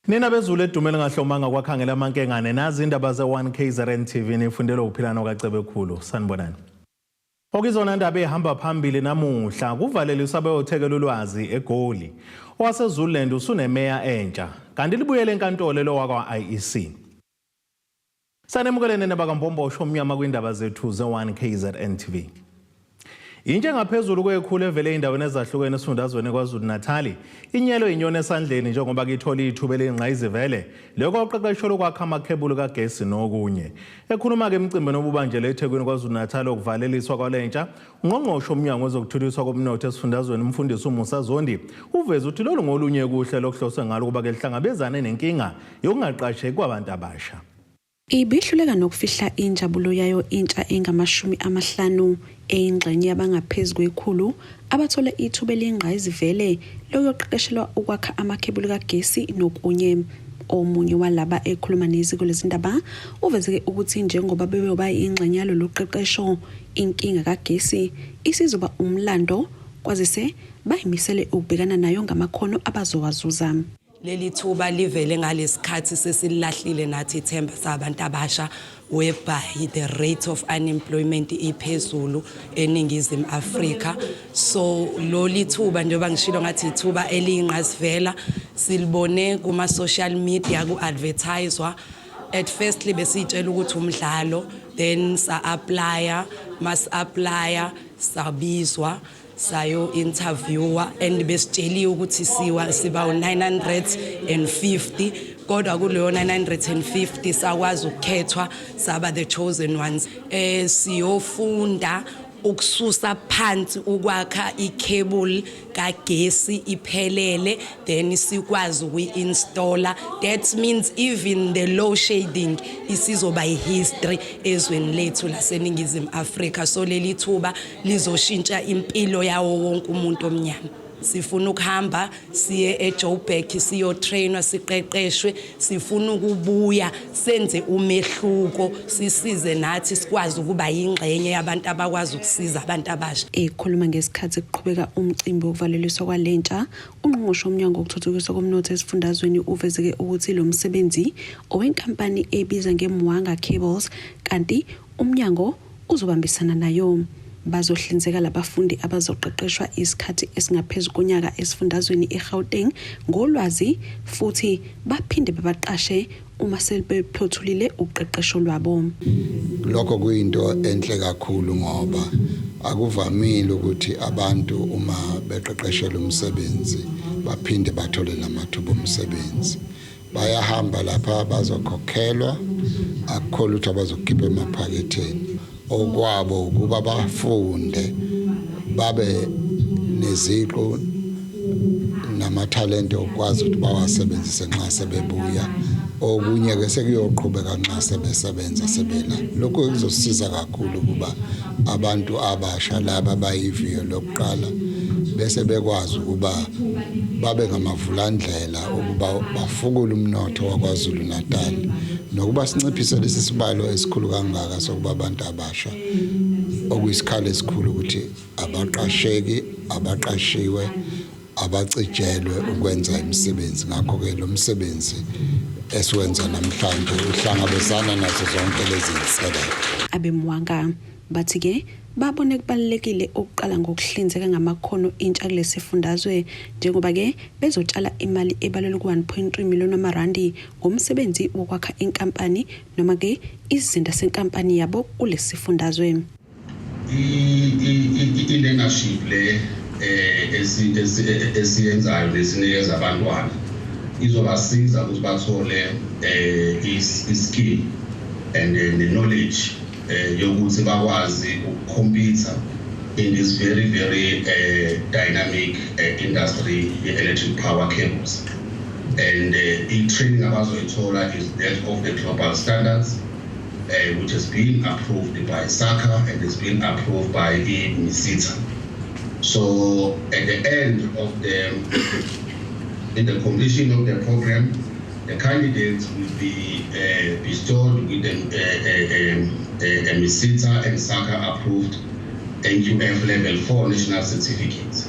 Nina bezulu edumela ngahlomanga kwakhangela amankengane nazi indaba ze1 KZN TV nifundelwa ukuphilana okaCebekhulu sanibonani. Okizona ndaba ehamba phambili namuhla kuvaleliswa abayothekela ulwazi eGoli. Owasezululand usunemeya entsha kanti libuyele enkantolo lo wakwa IEC. Sanemukelene nabakaMbombosho omnyama kwindaba zethu ze1 KZN TV. Inje ngaphezulu kwekhulu evele indaweni ezahlukene esifundazweni kwaZulu Natal inyelo inyoni esandleni njengoba kithola ithuba elingqayizivele lokho oqeqesho lokwakha amakhebulu kagesi nokunye. Ekhuluma ke emcimbini obubanjele eThekwini kwaZulu Natal okuvaleliswa kwalentsha ungqongqoshe omnyango wezokuthuthukiswa komnotho esifundazweni umfundisi uMusa Zondi uveza ukuthi lolu ngolunye kuhle lokuhloswe ngalo kuba ke lihlangabezane nenkinga yokungaqasheki kwabantu abasha. Ibihluleka nokufihla injabulo yayo intsha engama50 eyingxenye yabangaphezulu kwekhulu abathola ithuba elingqayizivele lokuqeqeshelwa ukwakha amakhebulu kagesi nokunye. Omunye walaba ekhuluma neziko lezindaba uveze ukuthi njengoba beyoba ingxenye yalo qeqesho inkinga kagesi isizoba umlando kwazise bayimisele ukubhekana nayo ngamakhono abazowazuza. Leli thuba livele ngalesikhathi sesilahlile nathi ithemba sabantu abasha whereby the rate of unemployment iphezulu eningizimu Afrika. So loli thuba njengoba ngishilo ngathi ithuba eliyingqasivela silibone kuma social media ku advertisewa. At firstly besitshela ukuthi umdlalo, then sa applya, mas applya sabizwa sayo interviewer and besitsheliwe ukuthi siba 950 kodwa kuleyo 950 sakwazi ukukhethwa saba the chosen ones. Siyofunda ukususa phansi ukwakha ikhebuli kagesi iphelele then sikwazi ukuinstalla. That means even the low shading isizoba history ezweni lethu laseningizimu Afrika. So leli thuba lizoshintsha impilo yawo wonke umuntu omnyama. Sifuna ukuhamba siye eJoburg siyo trainwa siqeqeshwe, sifuna ukubuya senze umehluko sisize nathi sikwazi ukuba yingxenye yabantu abakwazi ukusiza abantu abasha. Ekhuluma ngesikhathi kuqhubeka umcimbi wokuvaleliswa kwalentsha ungqongqoshe omnyango wokuthuthukiswa komnotho esifundazweni uvezeke ukuthi lo msebenzi owenkampani ebiza ngeMwanga Cables kanti umnyango uzobambisana nayo. Bazohlinzeka labafundi abazoqeqeshwa isikhathi esingaphezulu konyaka esifundazweni eGauteng ngolwazi futhi baphinde babaqashe uma sebephothulile uqeqesho lwabo. Lokho kuyinto enhle kakhulu ngoba akuvamile ukuthi abantu uma beqeqeshelwa umsebenzi baphinde bathole lamathuba omsebenzi. Bayahamba lapha bazokhokhelwa akukho lutho abazokhipha emaphaketheni. Okwabo ukuba bafunde babe neziqu namathalente okwazi ukuthi bawasebenzise nxa sebebuya. Okunye ke sekuyoqhubeka nxa sebesebenza sebela. Lokho kuzosiza kakhulu kuba abantu abasha laba bayiviyo lokuqala bese bekwazi ukuba babe ngamavulandlela ukuba bafukule umnotho wakwaZulu Natal nokuba sinciphise lesi sibalo esikhulu kangaka sokuba abantu abasha okuyisikhala esikhulu ukuthi abaqasheki abaqashiwe abacijelwe ukwenza imisebenzi. Ngakho ke lo msebenzi esiwenza namhlanje uhlangabezana nazo zonke lezi zinselelo. AbeMwanga bathi ke babone kubalekile ukuqala ngokuhlinzeka ngamakhono intsha kulesifundazwe njengoba ke bezotshala imali ebalelwa ku1.3 million randi ngomsebenzi wokwakha inkampani noma ke izinda senkampani yabo kulesifundazwe. I-learnership le esiyenzayo lesinikeza abantwana izobasiza ukuthi bathole i-skill and the knowledge yokuthi bakwazi ukukhompyutha in this very dynamic industry electric power cables. And i-training abazoyithola is that of the global standards which has been approved by SACA and has been approved by MISITA. So at the end of in the completion of the program, the candidates will be bestowed with a MISITA and SACA approved NQF level 4 national certificate.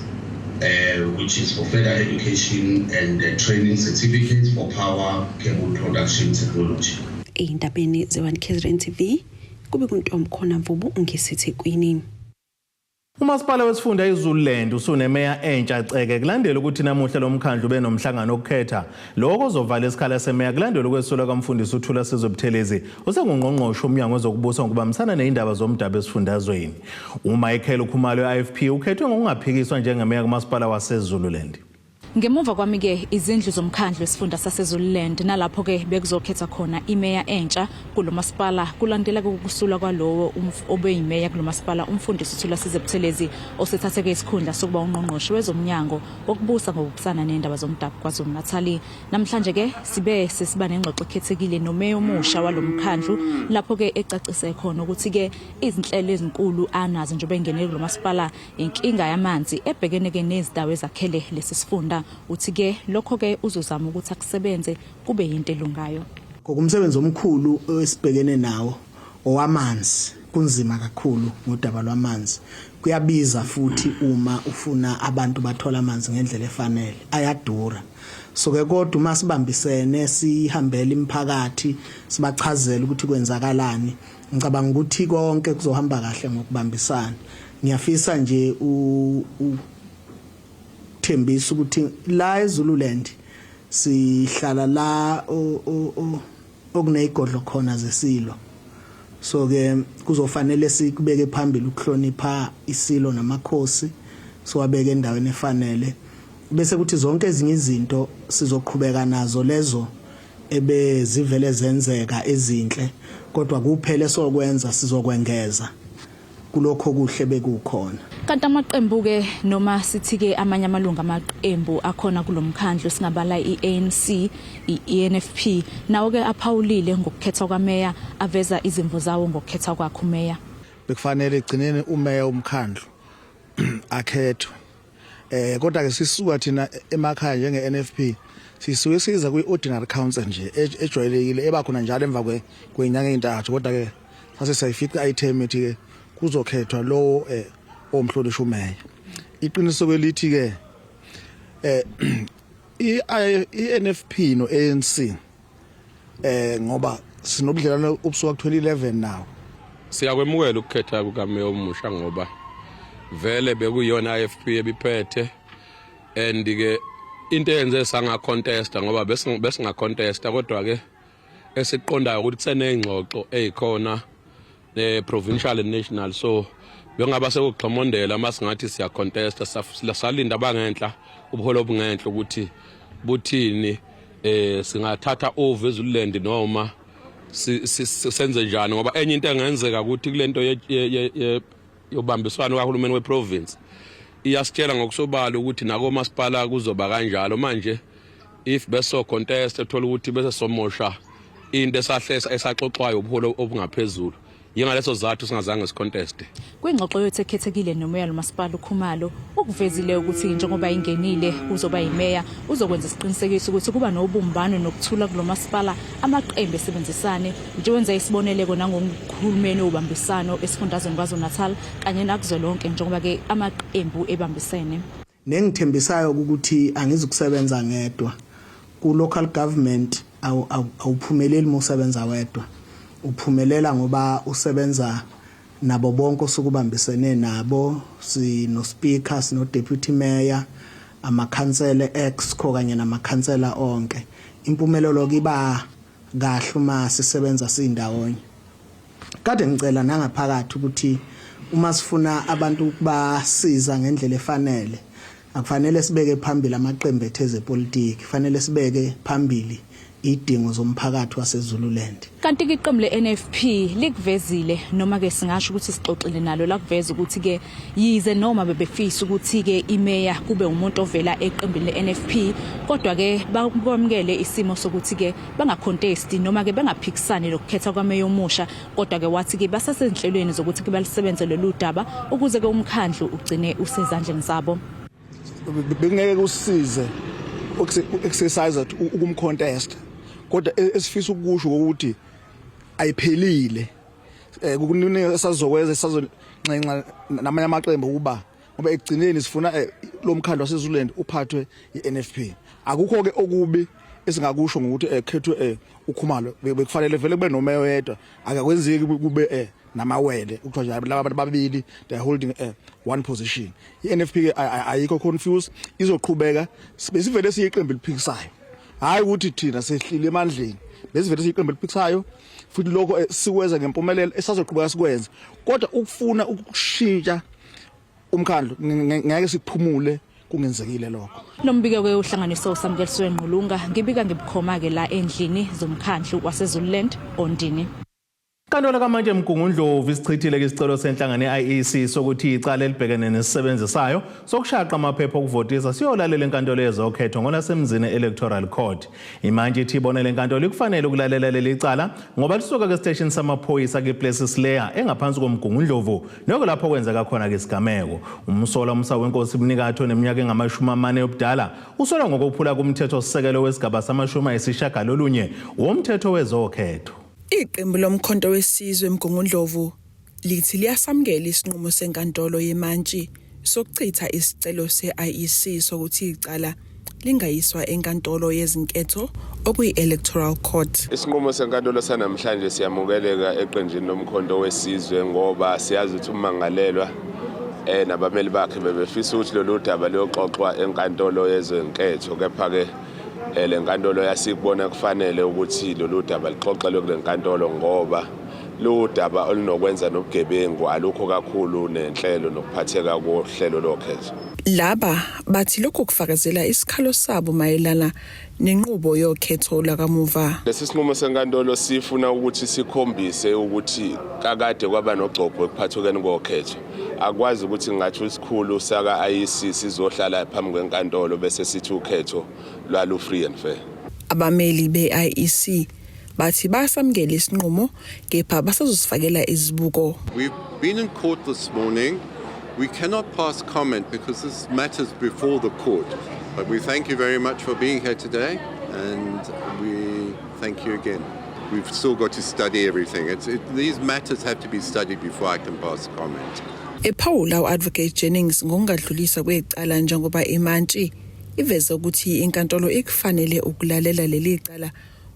which is for further education and training certificates for power cable production technology. Ey'ndabeni ze-One KZN TV kube kuNtomkhona Mvubu ngiseThekwini. Umasipala wesifunda iZululand usunemeya entsha Ceke kulandela ukuthi namuhla lomkhandlu benomhlangano okukhetha lokho ozovala isikhala semeya kulandela ukwesula kaMfundisi uThula Sizwe Buthelezi osengungqongqoshe umnyango wezokubusa ngokubambisana nezindaba zomdabu esifundazweni. uMichael Khumalo we-IFP ukhethwe ngokungaphikiswa njengemeya kumasipala waseZululand. Ngemuva kwami-ke izindlu zomkhandlu wesifunda saseZululand nalapho-ke bekuzokhetha khona imeya entsha kulo masipala kulandela ukusula kwalowo obeyimeya kulo masipala uMfundisi uThula Sizwe Buthelezi osethatheke isikhundla sokuba ungqongqoshe wezomnyango wokubusa ngokubusana nezindaba zomdabu KwaZulu-Natal. Namhlanje-ke sesiba nengxoxo ekhethekile nomeya omusha walomkhandlu lapho-ke ecacise khona ukuthi-ke izinhlelo ezinkulu anazo njengoba engenele kulo masipala inkinga yamanzi ebhekene-ke nezindawo ezakhele lesi sifunda. Uthi-ke lokho-ke uzozama ukuthi akusebenze kube yinto elungayo. Ngokumsebenzi omkhulu esibhekene nawo owamanzi kunzima kakhulu ngodaba lwamanzi. Kuyabiza futhi uma ufuna abantu bathola amanzi ngendlela efanele ayadura. So-ke kodwa uma sibambisene sihambele imiphakathi sibachazela ukuthi kwenzakalani ngicabanga ukuthi konke kuzohamba kahle ngokubambisana. Ngiyafisa nje thembisa ukuthi la eZululand sihlala la okuneyigodlo khona zesilo. So ke kuzofanele sikubeke phambili ukuhlonipha isilo namakhosi siwabeke endaweni efanele bese kuthi zonke ezinye izinto sizoqhubeka nazo lezo ebezivele zenzeka ezinhle kodwa kuphela sokwenza sizokwengeza kulokho kuhle bekukhona. Kanti amaqembu-ke noma sithi-ke amanye amalunga amaqembu akhona kulomkhandlu singabala i-ANC, i-ENFP nawo-ke aphawulile ngokukhetha kwameya aveza izimvo zawo ngokukhetha kwakhe umeya. Bekufanele egcineni umeya womkhandlu akhethwe. Kodwa-ke sisuka thina emakhaya njenge-NFP sisuke siza kwi-ordinary council nje ejwayelekile ebakhona njalo emva kwenyanga ezintathu kodwa-ke sase sayifica item ethi-ke kuzokhethwa lo omhlonishwa umeya. Iqiniso kwelithi-ke i-NFP no-ANC ngoba sinobudlelwano obusuka ku-2011 nawo. Siyakwemukela ukukhetha kukameya omusha ngoba vele bekuyiyona IFP ebiphethe and-ke into eyenze sangacontesta ngoba besingacontesta kodwa-ke esiqondayo ukuthi kuseney'ngxoxo ey'khona provincial and national so bengaba sekugxomondela masingathi siya contesta salinda bangenhla ubuholo obungenhla ukuthi buthini singathatha over eZululand noma senze njani ngoba enye into engenzeka ukuthi kulento yobambiswano kahulumeni weprovince iyasitshela ngokusobala ukuthi nako masipala kuzoba kanjalo manje if beso contest ethola ukuthi bese somosha into esaxoxwayo ubuholo obungaphezulu yingaleso zathu singazange sicontest. Kwingxoxo yethu ekhethekile nomeya lomasipala uKhumalo ukuvezile ukuthi njengoba ingenile uzoba yimeya uzokwenza isiqinisekiso ukuthi kuba nobumbano nokuthula kulomasipala amaqembu esebenzisane nje wenza isiboneleko nangokuhulumeni obambisano esifundazweni KwaZulu-Natal kanye nakuzolonke njengoba ke amaqembu ebambisene. Nengithembisayo ukuthi angizukusebenza ngedwa ku local government awuphumeleli musebenza wedwa. Uphumelela ngoba usebenza nabo bonke osukubambisene nabo sino speaker sino deputy mayor amakhansela exco kanye namakhansela onke. Impumelelo kiba kahle uma sisebenza sindawonye. Kade ngicela nangaphakathi ukuthi uma sifuna abantu ukubasiza ngendlela efanele akufanele sibeke phambili amaqembu etheze politiki kufanele sibeke phambili idingo zomphakathi waseZululand. Kanti iqembu le-NFP likuvezile noma ke singasho ukuthi sixoxile nalo la kuveza ukuthi ke yize noma bebefisa ukuthi ke imeya kube umuntu ovela eqembini le-NFP kodwa ke bakwamukele isimo sokuthi ke bangacontest noma ke bengaphikisani lokukhetha kwameya omusha kodwa ke wathi ke basasenhlelweni zokuthi ke balisebenze lolu daba ukuze ke umkhandlu ugcine usezandleni zabo. Bengeke kusize exercise ukumcontest kodwa esifisa ukusho ukuthi ayiphelile kukunika sazokwenza sazoncenxa namanye amaqembu kuba ngoba egcineni sifuna lo mkhandlo waseZululand uphathwe iNFP. Akukho ke okubi esingakusho ngokuthi ekhethwe uKhumalo bekufanele vele kube nomeya oyedwa akakwenzeki kube namawele ukuthiwa nje laba babili they holding one position. iNFP ke ayikho confused izoqhubeka sivele siyiqembu eliphikisayo hayi ukuthi thina sehlile emandleni besivele siyiqembu eliphikisayo futhi lokho sikwenza ngempumelelo esazoqhubeka sikwenza kodwa ukufuna ukushintsha umkhandlo ngeke siphumule kungenzekile lokho. Lo mbiko ke uhlanganiso usamkeliswe eNqulunga ngibika ngibukhoma ke la endlini zomkhandlu waseZululand Ondini. Inkantolo kaMantshi eMgungundlovu isichithile ke isicelo senhlangano yeIEC sokuthi icala elibhekene nesisebenzisayo sokushaqa amaphepha okuvotisa siyolalela inkantolo yezokhetho ngolasemzini electoral court. Imantshi ithi ibonele inkantolo kufanele ukulalela leli cala ngoba lisuka ke station samaphoyisa ke Places Layer engaphansi koMgungundlovu noko lapho kwenzeka khona ke isigameko. Umsola umsa wenkosi Mnikatho neminyaka engama40 yobudala usola ngokuphula kumthetho sisekelo wesigaba sama-9 womthetho wezokhetho. Iqembu lomkhonto wesizwe eMgungundlovu lithi liyasamukela isinqumo senkantolo yeMantshi sokuchitha isicelo se-IEC sokuthi icala lingayiswa enkantolo yezinketho okuyi-electoral court. Isinqumo senkantolo sanamhlanje siyamukeleka eqenjini lomkhonto wesizwe ngoba siyazi ukuthi umangalelwa nabameli bakhe bebefisa ukuthi lolu daba luyoxoxwa enkantolo yezinketho kepha ke le nkantolo yasikubona kufanele ukuthi lolu daba lixoxelwe kule nkantolo ngoba lo daba olunokwenza nobugebengu alukho kakhulu nenhlelo nokuphatheka kohlelo lokhetho. Laba bathi lokho kufakazela isikhalo sabo mayelana nenqubo yokhetho lakamuva. Lesi sinqumo senkantolo sifuna ukuthi sikhombise ukuthi kakade kwaba nogcopho ekuphathweni kokhetho. Akwazi ukuthi ngathi isikhulu saka IEC sizohlala phambi kwenkantolo bese sithi ukhetho lwalu free and fair. Abameli be-IEC bathi basamukela isinqumo kepha basazosifakela izibuko. We've been in court this morning. We cannot pass comment because this matters before the court. But we thank you very much for being here today and we thank you again. We've still got to study everything. These matters have to be studied before I can pass comment. Ephawula uAdvocate Jennings ngokungadlulisa kwecala njengoba iMantshi iveza ukuthi inkantolo ikufanele ukulalela leli cala.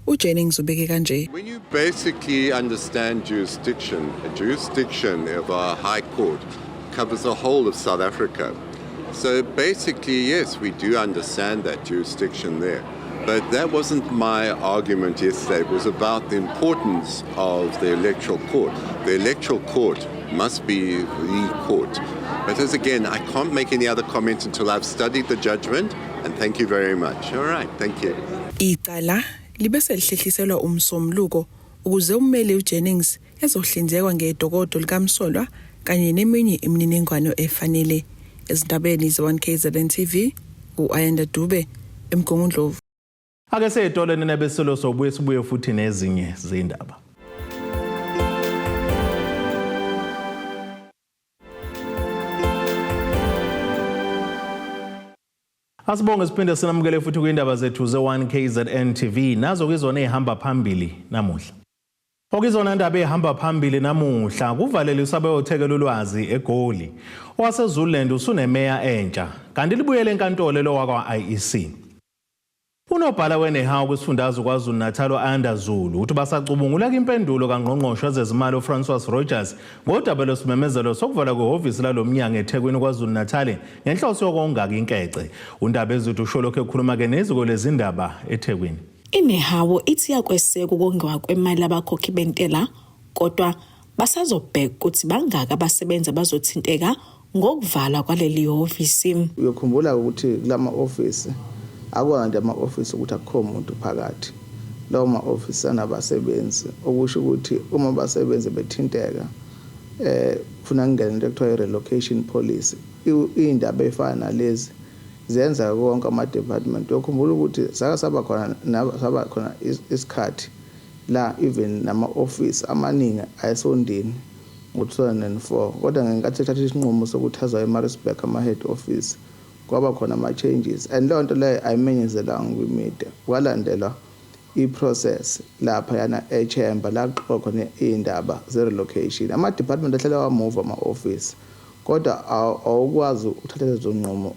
uJennings ubeke kanje. When you basically understand jurisdiction, a jurisdiction of our High Court covers the whole of South Africa. So basically, yes, we do understand that jurisdiction there. But that wasn't my argument yesterday. It was about the importance of the electoral court. The electoral court must be the court. But as again, I can't make any other comments until I've studied the judgment. And thank you very much. All right, thank you. Icala libese lihlehliselwa umsombuluko ukuze ummeli uJennings ezohlinzekwa ngedokodo likaMsolwa kanye neminye imininingwane efanele. Ezindabeni ze1KZN TV uAyanda Dube eMgungundlovu. Ake seyitoleni nebeselo sobuye sibuye futhi nezinye zindaba. Asibonge siphinde sinamukele futhi kwindaba zethu ze1KZN TV nazo kuzona ehamba phambili namuhla. Okizona indaba ehamba phambili namuhla kuvaleliswa beyothekela ulwazi eGoli. OwaseZululand usunemeya entsha kanti libuyele enkantolo lo wakwa-IEC. Unobhala wenehawu kwisifundazwe KwaZulu-Natal u-Ayanda Zulu uthi basacubungula impendulo kaNgqongqoshe wezezimali uFrancois Rogers ngodaba lwesimemezelo sokuvala kwehhovisi lalomnyango eThekwini KwaZulu-Natal ngenhloso yokonga inkece. Undaba ezithu usholokho ekhuluma ke neziko lezindaba eThekwini. Inehawu ithi yakweseka ukongiwa kwemali abakhokhi bentela kodwa basazobheka ukuthi bangaka abasebenza bazothinteka ngokuvala kwaleli hhovisi. Uyokhumbula ukuthi kulama office akwande ama-office ukuthi akukho umuntu phakathi. Lawo ma-office anabasebenzi okusho ukuthi uma abasebenzi bethinteka kufuna ngene into ekuthiwa i-relocation policy. Indaba efana lezi zenza konke ama-department. Uyokhumbula ukuthi saba khona isikhathi la even nama-office amaningi ayesondini ngo-2004 kodwa ngenkathi ethatha isinqumo sokuthi azwa eMaritzburg ama-head office kwaba khona ama-changes and leyo nto leyo ayimenyezelanga kwimedia. Kwalandela i-process lapha yana eChamber la kuxoxa khona iy'ndaba ze-relocation. Ama-department ahlala wamuva ama-office kodwa awukwazi ukuthatha lezo nqumo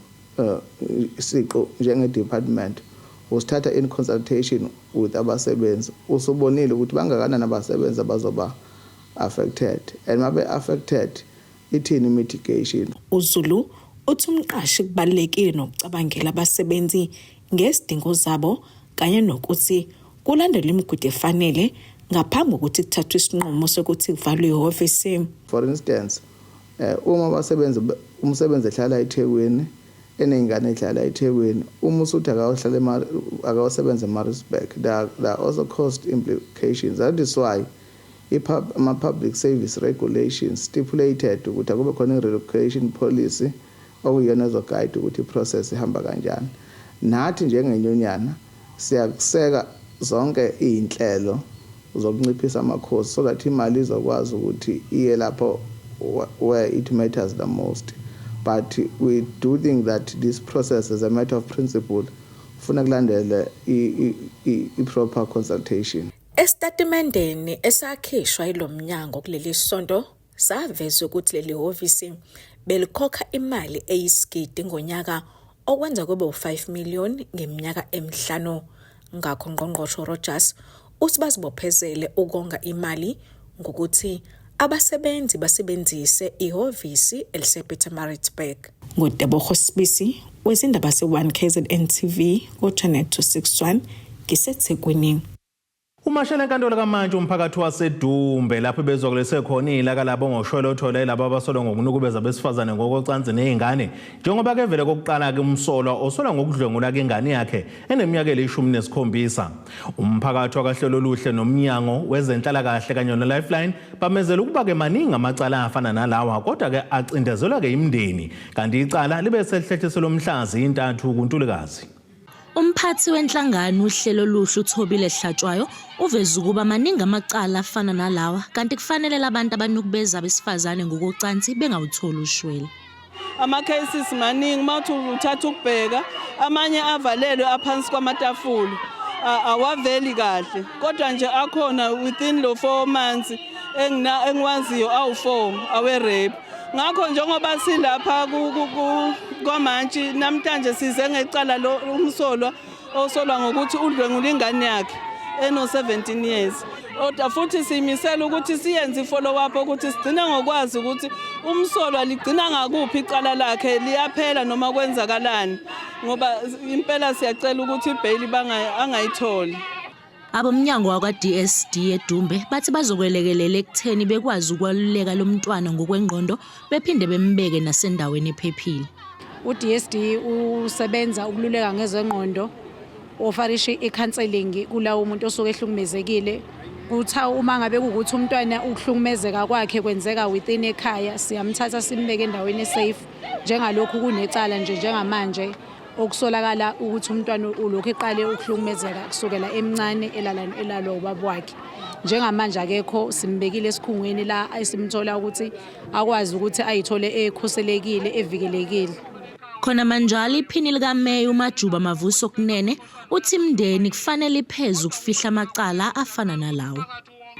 isiqo njenge department usithatha in consultation with abasebenzi usubonile ukuthi bangakanani abasebenzi abazoba affected and mabe affected ithini mitigation. uZulu uthi umqashi kubalekile nokucabangela abasebenzi ngesidingo zabo kanye nokuthi kulandela imigudu efanele ngaphambi kokuthi kuthathwe isinqumo sokuthi kuvalwe ihhovisi. For instance, uma umsebenzi ehlala eThekwini enengane ehlala eThekwini uma usuthi akawasebenza eMaritzburg, there are also cost implications. That is why public service regulations stipulated ukuthi akube khona relocation policy okuyona ezoguide ukuthi process ihamba kanjani. Nathi njengenyonyana siyakuseka zonke izinhlelo zokunciphisa amakhosi so that imali izokwazi ukuthi iye lapho where it matters the most. But we do think that this process is a matter of principle ufuna kulandela i-proper consultation. Estatimendeni esakhishwa ilomnyango kuleli sonto saveza ukuthi leli hhovisi belikhokha imali eyisigidi ngonyaka okwenza kube u5 million ngeminyaka emihlanu. Ngakho ngqongqoshe Rogers uthi bazibophezele ukonga imali ngokuthi abasebenzi basebenzise ihhovisi elisePietermaritzburg. Ngudebogo Sibisi wezindaba se1KZN TV ku Channel 261 ngiseThekwini. Umashela enkantolo kamanje umphakathi waseDumbe lapho bezokulese khona ilaka labo ngoshwelothola labo abasolwa ngokunukubeza abesifazane ngokocansi nezingane njengoba ke vele kokuqala ke umsolwa osola ngokudlwengula ke ingane yakhe eneminyaka eli17. Umphakathi wakahlelo oluhle nomnyango wezenhlala kahle kanye no Lifeline bamezela ukuba ke maningi amacala afana nalawa kodwa ke acindezelwa ke imndeni kanti icala libe sehlehliselo lomhlazi intathu kuNtulikazi. Umphathi wenhlangano uhlelo oluhle uThobile Hlatshwayo uveza ukuba maningi amacala afana nalawa kanti kufanele abantu abanukubeza abesifazane ngokocansi bengawutholi ushwele. Ama cases maningi mawuthi uthatha ukubheka amanye avalelwe aphansi kwamatafula awaveli kahle kodwa nje akhona within lo 4 months engiwaziyo awu4 awe rape. Ngakho njengoba silapha kwamanje namhlanje size ngecala lo umsolwa osolwa ngokuthi udlwengula ingane yakhe eno17 years. Kodwa futhi simisela ukuthi siyenze follow up ukuthi sigcina ngokwazi ukuthi umsolwa ligcina ngakuphi icala lakhe liyaphela noma kwenzakalani ngoba impela siyacela ukuthi ibail angayitholi. Abomnyango wakwa-DSD eDumbe bathi bazokwelekelela ekutheni bekwazi ukwaluleka lo mntwana ngokwengqondo bephinde bembeke nasendaweni ephephile. UDSD usebenza ukululeka ngezengqondo ofarisha i-counseling kulawo umuntu osuke ehlukumezekile. Utha uma ngabe ukuthi umntwana ukuhlukumezeka kwakhe kwenzeka within ekhaya siyamthatha simbeke endaweni esafe njengalokhu kunecala nje njengamanje okusolakala ukuthi umntwana ulokhu eqale ukuhlukumezeka kusukela emncane elalo ubaba wakhe. Njengamanje akekho simbekile esikhungweni la esimthola ukuthi akwazi ukuthi ayithole ekhuselekile evikelekile. Khona manjalo iphini likaMeya uMajuba Mavuso Kunene uthi imndeni kufanele ipheze ukufihla amacala afana nalawo.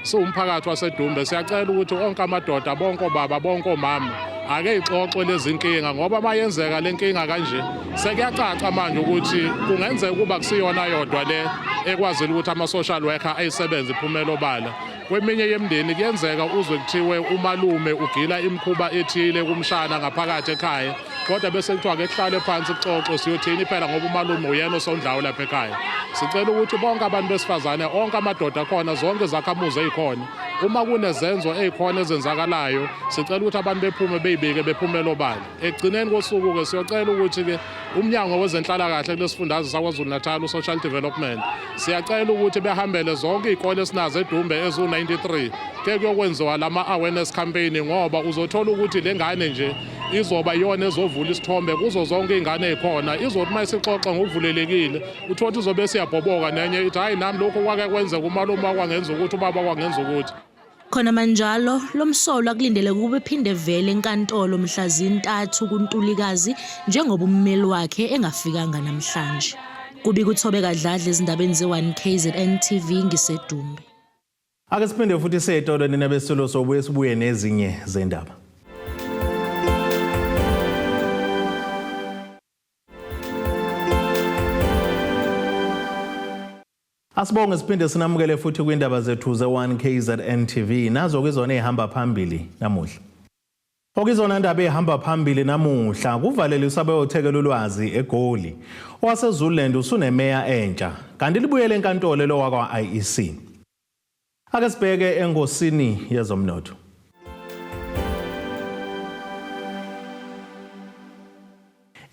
So umphakathi waseDumbe siyacela ukuthi onke amadoda bonke obaba bonke omama ake ixoxe lezinkinga ngoba mayenzeka lenkinga kanje sekuyacaca manje ukuthi kungenzeka ukuba kusiyona yodwa le ekwazile ukuthi ama social worker ayisebenze iphumelo bala. Kweminye yemndeni kuyenzeka uzwe kuthiwe umalume ugila imkhuba ethile kumshana ngaphakathi ekhaya kodwa bese kuthiwa ke kuhlale phansi kuxoxe siyothini phela ngoba umalume uyena osondlawo lapha ekhaya. Sicela ukuthi bonke abantu besifazane onke amadoda khona zonke zakhamuzi ezikhona uma kunezenzo ezikhona ezenzakalayo sicela ukuthi abantu bephume beyibike bephumelo bala. Ekugcineni kosuku ke siyocela ukuthi ke umnyango wezenhlala kahle kulesifundazwe saKwaZulu Natal uSocial Development siyacela ukuthi behambele zonke izikole esinazo eDumbe ezu93 ke kuyokwenziwa lama awareness campaign ngoba uzothola ukuthi lengane nje izoba yona ezovula isithombe kuzo zonke izingane ezikhona izothi mayisixoxa ngokuvulelekile uthothi izobe siyabhoboka nenye ithi hayi nami lokho kwake kwenze kumalume wakwangenza ukuthi ubaba kwangenza ukuthi. Khona manjalo lomsolwa kulindele kube phinde vele enkantolo mhla zi3 kuNtulikazi njengoba ummeli wakhe engafikanga namhlanje. Kubi kuThobeka Dladla ezindabeni ze1KZN TV ngiseDumbe. Ake siphinde futhi setolo nina besolo sobuye sibuye nezinye zendaba. Asibonge siphinde sinamukele futhi kwindaba zethu ze1 KZN TV nazo kwizona ehamba phambili namuhla. Okizona ndaba ehamba phambili namuhla kuvaleliswa beyothekela ulwazi eGoli. OwaseZululand usunemeya entsha kanti libuyele enkantolo lo wakwa IEC. Ake sibheke engosini yezomnotho.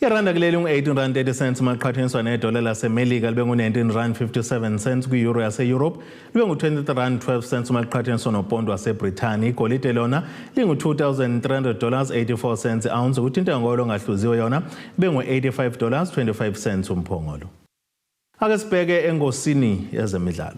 Iranda kuleli u-18.30 maqhathaniswa nedola laseMelika libe ngu-19.57 kwi-euro yase-Europe libe ngu-23.12 maqhathaniswa nopondo waseBrithani. Igolide lona lingu-$2,300.84 ounce ukuthi intengo ngahluziwe yona libe ngu-$85.25 umphongolo. Ake sibheke engosini yezemidlalo.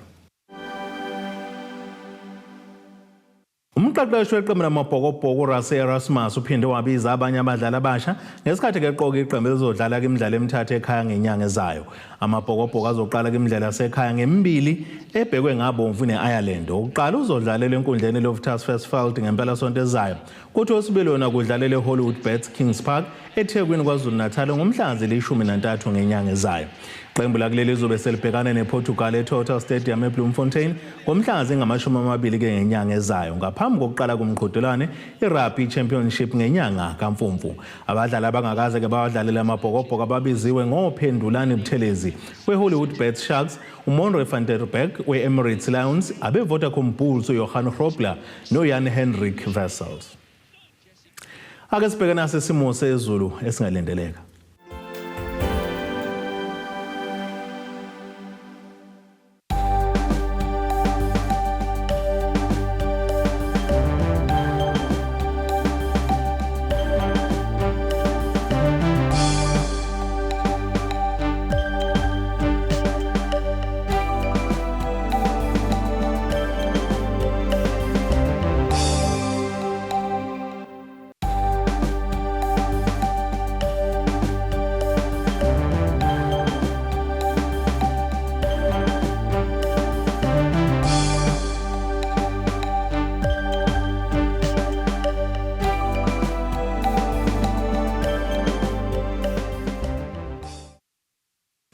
Umqeqeshi weqembu lamabhokobhoko uRussell Erasmus uphinde wabiza abanye abadlali abasha ngesikhathi keqoka iqembu elizodlala imidlalo emithathu ekhaya ngenyanga ezayo. Amabhokobhoko azoqala imidlalo yasekhaya ngemibili ebhekwe ngabomvu neIreland. Oqala uzodlalela enkundleni Loftus Versfeld ngempela sonto ezayo. Kuthi osibili wona kudlalela eHollywood Bets Kings Park eThekwini KwaZulu-Natal ngomhla zi-13 ngenyanga ezayo. Iqembu lakuleli lizobe selibhekana nePortugal eTotal Stadium eBloemfontein ngomhla zi-20 ngenyanga ezayo. Ngaphambi kokuqala kumqhudelwane iRugby Championship ngenyanga kaMfumfu. Abadlali abangakaze ke bawadlalela amabhokobhoko ababiziwe ngophendulani Buthelezi weHollywood Bet Sharks, uMonre van der Berg weEmirates Lions, abeVodacom Bulls uJohan Grobler noJan Hendrik Wessels. Ake sibheke nasesimo sezulu esingalindeleka.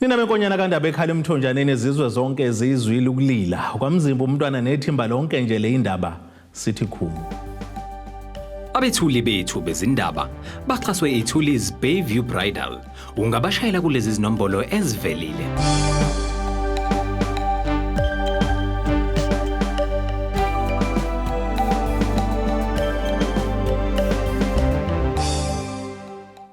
Nina benkonyana kandaba ekhala emthonjaneni ezizwe zonke ezizwile ukulila kwamzimba umntwana nethimba lonke nje le indaba sithi khumu. Abethuli bethu bezindaba baxhaswe iThuli's Bayview Bridal. Ungabashayela kulezi zinombolo ezivelile.